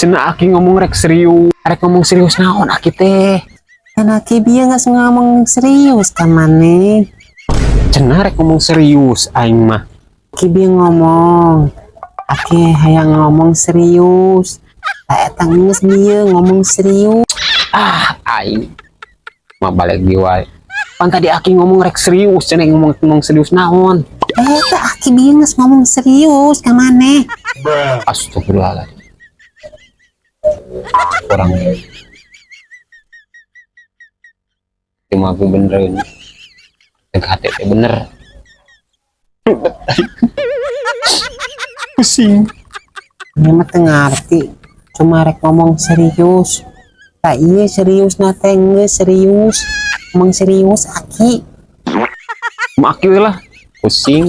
Cina aki ngomong rek serius. Rek ngomong serius naon aki teh. Kan aki biar nggak ngomong serius kan mana? Cina rek ngomong serius aing mah. Aki biar ngomong. Aki hayang ngomong serius. Tak etang nges biar ngomong serius. Aing mah balik jiwa. Pan tadi aki ngomong rek serius, cina ngomong serius naon. Tak aki biar nges ngomong serius kan mana? Astagfirullahaladzim. Kurang cuma aku benerin hati bener pusing. Ini mah ngerti, cuma rek ngomong serius. Tak iya serius nate nges serius, ngomong serius aki. Maki lah pusing.